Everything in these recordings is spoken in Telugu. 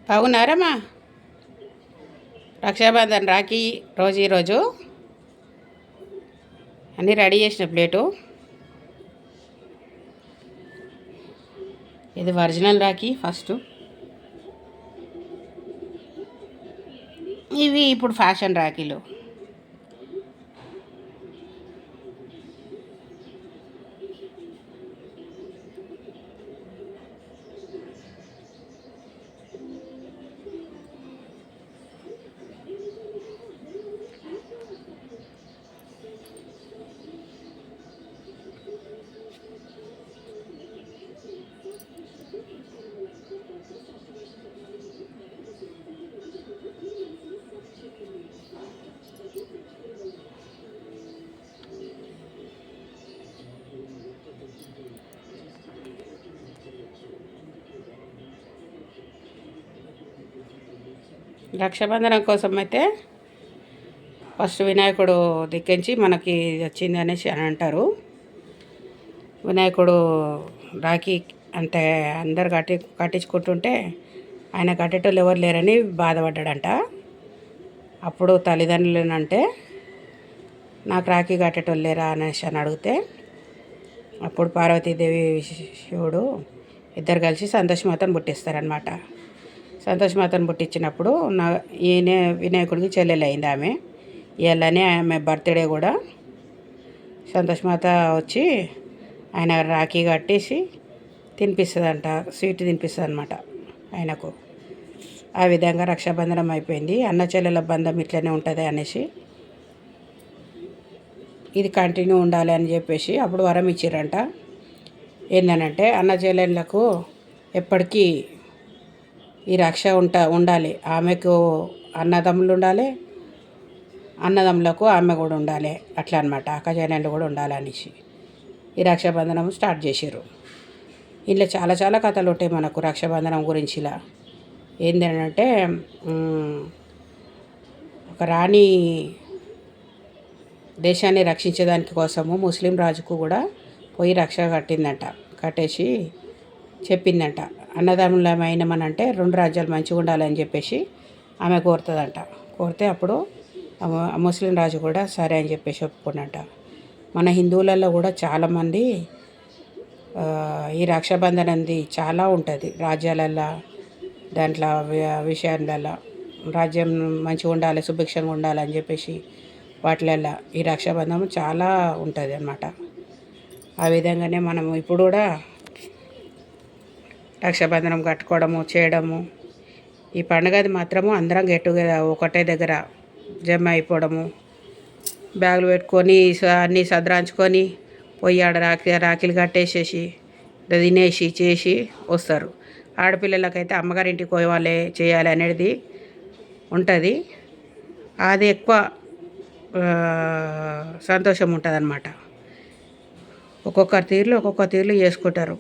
బాగున్నారమ్మా? రక్షాబంధన్ రాఖీ ఈరోజు అన్నీ రెడీ చేసిన ప్లేటు. ఇది ఒరిజినల్ రాఖీ ఫస్ట్. ఇవి ఇప్పుడు ఫ్యాషన్ రాఖీలు. రక్షాబంధనం కోసం అయితే ఫస్ట్ వినాయకుడు దిక్కించి మనకి వచ్చింది అనేసి అని అంటారు. వినాయకుడు రాఖీ అంటే అందరు కట్టించుకుంటుంటే ఆయన కట్టేటోళ్ళు ఎవరు లేరని బాధపడ్డాడంట. అప్పుడు తల్లిదండ్రులనంటే నాకు రాఖీ కట్టేటోళ్ళు లేరా అనేసి అని అడిగితే అప్పుడు పార్వతీదేవి శివుడు ఇద్దరు కలిసి సంతోషమాతను పుట్టిస్తారనమాట. సంతోషమాతను పుట్టించినప్పుడు ఈయన వినాయకుడికి చెల్లెలు అయింది ఆమె. ఇవాళనే ఆమె బర్త్డే కూడా. సంతోషమాత వచ్చి ఆయన రాఖీ కట్టేసి తినిపిస్తుందంట, స్వీట్ తినిపిస్తుంది అనమాట ఆయనకు. ఆ విధంగా రక్షాబంధనం అయిపోయింది. అన్న చెల్లెల బంధం ఇట్లనే ఉంటుంది అనేసి ఇది కంటిన్యూ ఉండాలి అని చెప్పేసి అప్పుడు వరం ఇచ్చిరంట. ఏంటనంటే అన్న చెల్లెళ్ళకు ఎప్పటికీ ఈ రక్ష ఉండాలి. ఆమెకు అన్నదమ్ములు ఉండాలి, అన్నదమ్ములకు ఆమె కూడా ఉండాలి, అట్లా అనమాట. అక్కచెల్లెళ్ళు కూడా ఉండాలి అనేసి ఈ రక్షాబంధనం స్టార్ట్ చేసారు. ఇంట్లో చాలా చాలా కథలు ఉంటాయి మనకు రక్షాబంధనం గురించి. ఇలా ఏంటంటే ఒక రాణి దేశాన్ని రక్షించేదానికి కోసము ముస్లిం రాజుకు కూడా పోయి రక్ష కట్టేసి చెప్పిందంట. అన్నదమ్ములమైనమనంటే 2 రాజ్యాలు మంచిగా ఉండాలని చెప్పేసి ఆమె కోరుతుందంట. కోరితే అప్పుడు ముస్లిం రాజు కూడా సరే అని చెప్పేసి ఒప్పుకున్నట్ట. మన హిందువులలో కూడా చాలామంది ఈ రక్షాబంధనంది చాలా ఉంటుంది రాజ్యాలల్లో, దాంట్లో విషయాలలో రాజ్యం మంచిగా ఉండాలి, సుభిక్షంగా ఉండాలని చెప్పేసి వాటిలల్లో ఈ రక్షాబంధం చాలా ఉంటుంది అన్నమాట. ఆ విధంగానే మనం ఇప్పుడు కూడా రక్షాబంధనం కట్టుకోవడము చేయడము. ఈ పండుగది మాత్రము అందరం ఒకటే దగ్గర జమ అయిపోవడము, బ్యాగులు పెట్టుకొని అన్నీ సదరాంచుకొని పోయి ఆడ రాఖీలు కట్టేసేసి తినేసి చేసి వస్తారు. ఆడపిల్లలకైతే అమ్మగారింటికి పోవాలి చేయాలి అనేది ఉంటుంది. అది ఎక్కువ సంతోషం ఉంటుంది అన్నమాట. ఒక్కొక్క తీరులో చేసుకుంటారు.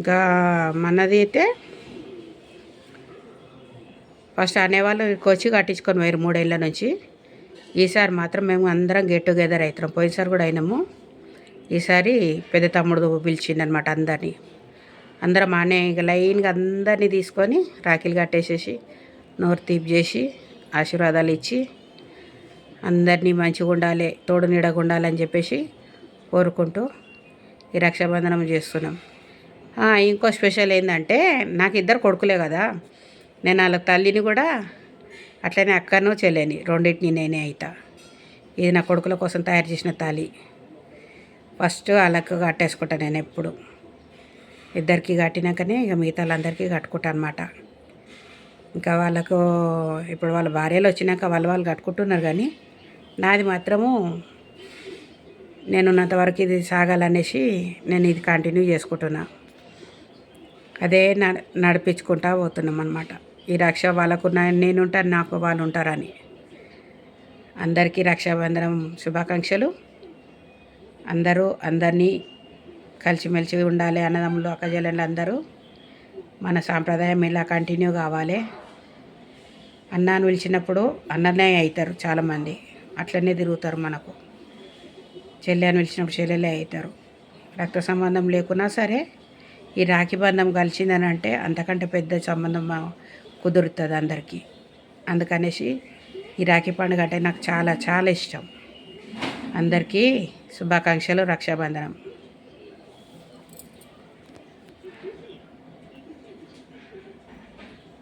ఇంకా మనది అయితే ఫస్ట్ అనేవాళ్ళు వచ్చి కట్టించుకొని పోయారు 3 ఏళ్ళ నుంచి. ఈసారి మాత్రం మేము అందరం గెట్ టుగెదర్ అవుతున్నాం. పోయినసారి కూడా అయినాము. ఈసారి పెద్ద తమ్ముడు పిలిచిండనమాట అందరినీ. అందరం ఆనే లైన్గా అందరినీ తీసుకొని రాఖీలు కట్టేసేసి నోరు తీపి చేసి ఆశీర్వాదాలు ఇచ్చి అందరినీ మంచిగా ఉండాలి, తోడు నీడగా ఉండాలని చెప్పేసి కోరుకుంటూ ఈ రక్షాబంధనం చేస్తున్నాం. ఇంకో స్పెషల్ ఏంటంటే నాకు 2 కొడుకులే కదా, నేను వాళ్ళ తల్లిని కూడా అట్లనే అక్కను చెల్లిని రెండింటిని నేనే అవుతా. ఇది నా కొడుకుల కోసం తయారు చేసిన తాళి. ఫస్ట్ వాళ్ళకు కట్టేసుకుంటా నేను ఎప్పుడు. ఇద్దరికి కట్టినాకనే ఇక మిగతా వాళ్ళందరికీ కట్టుకుంటాను అనమాట. ఇంకా వాళ్ళకు ఇప్పుడు వాళ్ళ భార్యలు వచ్చినాక వాళ్ళు కట్టుకుంటున్నారు. కానీ నాది మాత్రము నేనున్నంతవరకు ఇది సాగాలనేసి నేను ఇది కంటిన్యూ చేసుకుంటున్నా. అదే నడిపించుకుంటా పోతున్నాం అన్నమాట. ఈ రక్ష వాళ్ళకు నేనుంటాను, నాకు వాళ్ళు ఉంటారని. అందరికీ రక్షాబంధనం శుభాకాంక్షలు. అందరినీ కలిసిమెలిసి ఉండాలి. అన్నదమ్ములు అక్కచెల్లెళ్ళు అందరూ మన సాంప్రదాయం ఇలా కంటిన్యూ కావాలి. అన్నాను పిలిచినప్పుడు అన్ననే అవుతారు చాలామంది, అట్లనే తిరుగుతారు. మనకు చెల్లె అని పిలిచినప్పుడు చెల్లెలే అవుతారు. రక్త సంబంధం లేకున్నా సరే ఈ రాఖీ బంధం కలిసిందని అంటే అంతకంటే పెద్ద సంబంధం కుదురుతుంది అందరికీ. అందుకనేసి ఈ రాఖీ పండుగ అంటే నాకు చాలా చాలా ఇష్టం. అందరికీ శుభాకాంక్షలు. రక్షాబంధనం.